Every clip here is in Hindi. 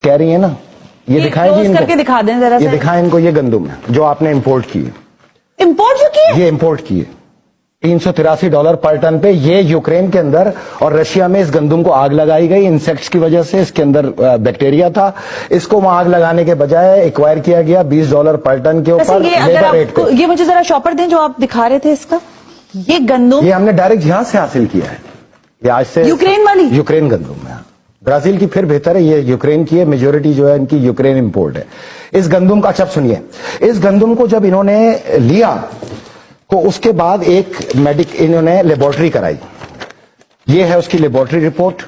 कह रही है ना, ये दिखाएं जी करके दिखा दें जरा, ये दिखाएं इनको, ये गंदुम है जो आपने इंपोर्ट की है। इंपोर्ट जो की है? ये इंपोर्ट की है $383 पर टन पे। ये यूक्रेन के अंदर और रशिया में इस गंदुम को आग लगाई गई इंसेक्ट्स की वजह से। इसके अंदर बैक्टीरिया था, इसको वहां आग लगाने के बजाय एक्वायर किया गया $20 पर टन के ऊपर लेबर रेट पे। ये मुझे जरा शॉपर दें जो आप दिखा रहे थे इसका। ये गंदुम ये हमने डायरेक्ट यहां से हासिल किया है, ये आज से यूक्रेन वाली यूक्रेन गंदुम है। ब्राजील की फिर बेहतर है, ये यूक्रेन की है, मेजोरिटी जो है इनकी यूक्रेन इंपोर्ट है। इस गंदुम का, अच्छा सुनिए, इस गंदुम को जब इन्होंने लिया तो उसके बाद इन्होंने लेबोरेटरी कराई। ये है उसकी लेबोरेटरी रिपोर्ट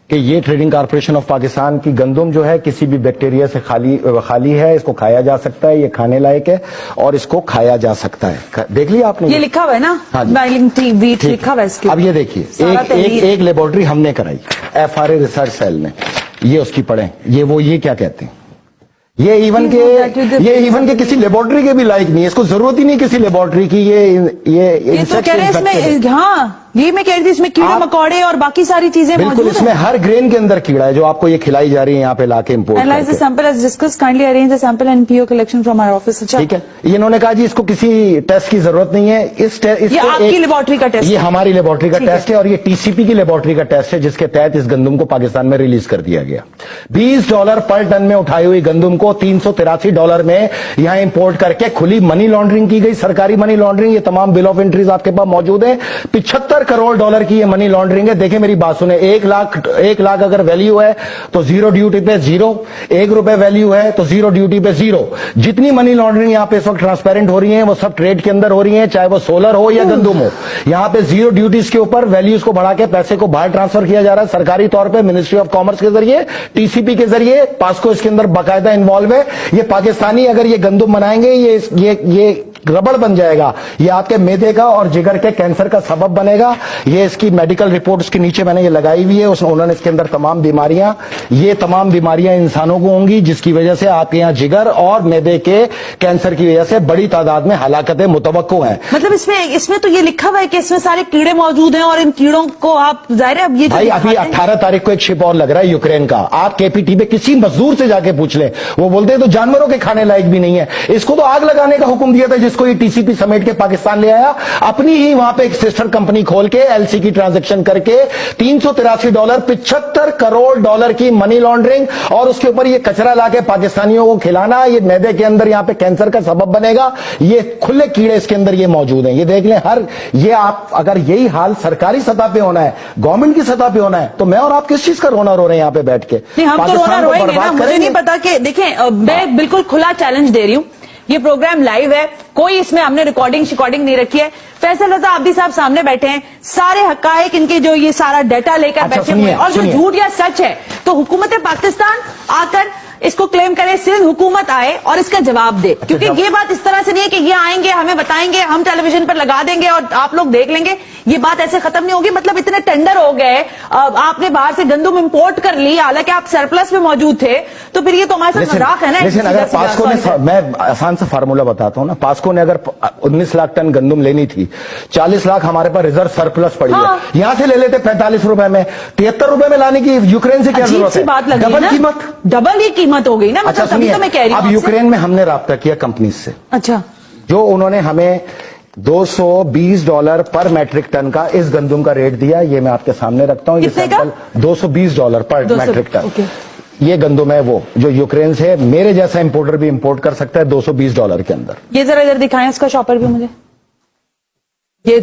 कि ये ट्रेडिंग कॉर्पोरेशन ऑफ पाकिस्तान की गंदुम जो है किसी भी बैक्टीरिया से खाली है, इसको खाया जा सकता है, ये खाने लायक है और इसको खाया जा सकता है। देख लिया आपने? ये लिखा हुआ है ना, हाँ वीट लिखा हुआ है इसके। अब ये देखिए, एक लेबोरेटरी हमने कराई FRA रिसर्च सेल में, ये उसकी पढ़े, ये क्या कहते हैं, ये इवन के किसी लेबोरेटरी के भी लायक नहीं है, इसको जरूरत ही नहीं किसी लेबोरेटरी की। ये तो कह रहे हैं इसमें, हाँ ये मैं कह रही थी इसमें कीड़े मकोड़े और बाकी सारी चीजें बिल्कुल, इसमें हर ग्रेन के अंदर कीड़ा है जो आपको ये खिलाई जा रही है यहाँ पे लाके import. Analyse the sample as discussed, kindly arrange the sample and PO collection from our office. ठीक है, इन्होंने कहा जी इसको किसी टेस्ट की जरूरत नहीं है। ये आपकी लेबोरेटरी का टेस्ट, ये हमारी लेबोरेटरी का टेस्ट है और ये TCP की लेबोरेटरी का टेस्ट है जिसके तहत इस गंदुम को पाकिस्तान में रिलीज कर दिया गया। $20 पर टन में उठाई हुई गंदुम को $383 में यहाँ इंपोर्ट करके खुली मनी लॉन्ड्रिंग की गई, सरकारी मनी लॉन्ड्रिंग। ये तमाम बिल ऑफ एंट्रीज आपके पास मौजूद है। $75 करोड़ की ये मनी लॉन्ड्रिंग है। देखिए मेरी बात सुने, 1 लाख अगर वैल्यू है तो जीरो ड्यूटी पे जीरो, ₹1 वैल्यू है तो जीरो ड्यूटी पे जीरो। जितनी मनी लॉन्ड्रिंग यहाँ पे इस वक्त ट्रांसपेरेंट हो रही है वो सब ट्रेड के अंदर हो रही है, चाहे वो सोलर हो या गंदुम हो। यहाँ पे जीरो ड्यूटीज के ऊपर वैल्यूज को बढ़ा के पैसे को बाहर ट्रांसफर किया जा रहा है सरकारी तौर पर, मिनिस्ट्री ऑफ कॉमर्स के जरिए, TCP के जरिए। पास्को इसके अंदर बाकायदा इन्वॉल्व है। ये पाकिस्तानी अगर ये गंदुम बनाएंगे ये रबड़ बन जाएगा, ये आपके मैदे का और जिगर के कैंसर का सबब बनेगा। ये इसकी मेडिकल रिपोर्ट्स के नीचे मैंने ये लगाई हुई है, उन्होंने इसके अंदर तमाम बीमारियां इंसानों को होंगी जिसकी वजह से आपके यहाँ जिगर और मैदे के कैंसर की वजह से बड़ी तादाद में हलाकतें मुतवक्को हैं। मतलब इसमें तो ये लिखा हुआ है कि इसमें सारे कीड़े मौजूद हैं और इन कीड़ों को आप जाहिर है अब ये भाई अभी 18 तारीख को एक शिप और लग रहा है यूक्रेन का। आप KPT पे किसी मजदूर से जाके पूछ ले, वो बोलते हैं तो जानवरों के खाने लायक भी नहीं है। इसको तो आग लगाने का हुक्म दिया था जिसको ये TCP समेट के पाकिस्तान ले आया। अपनी ही वहां पे एक सिस्टर कंपनी खोल के LC की ट्रांजैक्शन करके $383, $75 करोड़ की मनी लॉन्ड्रिंग और उसके ऊपर ये कचरा लाके पाकिस्तानियों को खिलाना। ये मैदे के अंदर यहाँ पे कैंसर का सबब बनेगा। ये खुले कीड़े इसके अंदर ये मौजूद हैं, ये देख लें। ये आप अगर यही हाल सरकारी सतह पे होना है, गवर्नमेंट की सतह पे होना है, तो मैं और आप किस चीज का रोना रो रहे हैं यहाँ पे बैठ के? नहीं, हम तो रोना रोएंगे ना। मुझे नहीं पता कि देखें, मैं बिल्कुल खुला चैलेंज दे रही हूँ, ये प्रोग्राम लाइव है, कोई इसमें हमने रिकॉर्डिंग नहीं रखी है। फैसल रजा आब्दी साहब सामने बैठे हैं, सारे हकायक इनके जो ये सारा डाटा लेकर बैठे हुए हैं और जो झूठ या सच है तो हुकूमत पाकिस्तान आकर इसको क्लेम करे, सिर्फ हुकूमत आए और इसका जवाब दे। क्योंकि ये बात इस तरह से नहीं है कि ये आएंगे हमें बताएंगे, हम टेलीविजन पर लगा देंगे और आप लोग देख लेंगे, ये बात ऐसे खत्म नहीं होगी। मतलब इतने टेंडर हो गए, आपने बाहर से गंदुम इंपोर्ट कर ली, हालांकि आप सरप्लस में मौजूद थे, तो फिर ये तो हमारे साथ मजाक है ना। लेकिन अगर पास्को ने, मैं आसान सा फार्मूला बताता हूं ना, पास्को ने अगर 19 लाख टन गंदुम लेनी थी, 40 लाख हमारे पास रिजर्व सरप्लस पड़ी है, यहां से ले लेते ₹45 में, ₹73 में लाने की यूक्रेन से क्या जरूरत है? डबल ही कीमत हो गई ना। अच्छा मतलब तभी तो मैं कह रही हूं। अब यूक्रेन में हमने राब्ता किया कंपनी से, अच्छा, जो उन्होंने हमें $220 पर मैट्रिक टन का इस गंदुम का रेट दिया। ये मैं आपके सामने रखता हूं, ये सैंपल $220 पर मैट्रिक टन। ये गंदुम है वो जो यूक्रेन से मेरे जैसा इंपोर्टर भी इंपोर्ट कर सकता है $220 के अंदर। ये जरा इधर दिखाएं इसका शॉपर भी मुझे। ये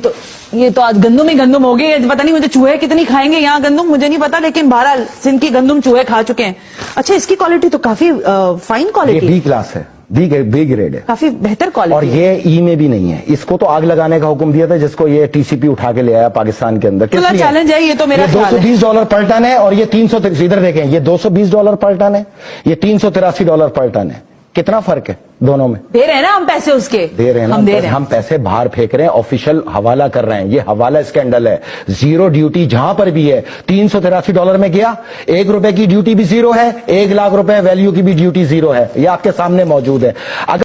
तो आज गंदुम ही गंदुम हो गई। पता नहीं मुझे चूहे कितनी खाएंगे यहाँ गंदुम, मुझे नहीं पता, लेकिन बहरहाल सिंध की गंदुम चूहे खा चुके हैं। अच्छा, इसकी क्वालिटी तो काफी फाइन क्वालिटी, बी क्लास है, बी ग्रेड है, काफी बेहतर क्वालिटी। और ये ई में भी नहीं है। इसको तो आग लगाने का हुक्म दिया था जिसको ये TCP उठा के ले आया पाकिस्तान के अंदर। खुला चैलेंज है ये तो मेरा। $220 पर टन है और ये 300, इधर देखें, ये $220 पर टन है, ये $383 पर टन है। कितना फर्क है दोनों में? दे रहे हैं ना हम पैसे, उसके दे रहे हैं ना, हम पैसे बाहर फेंक रहे हैं, ऑफिशियल हवाला कर रहे हैं। ये हवाला स्कैंडल है। जीरो ड्यूटी जहां पर भी है, $383 में गया, ₹1 की ड्यूटी भी जीरो है, ₹1 लाख वैल्यू की भी ड्यूटी जीरो है। ये आपके सामने मौजूद है। अगर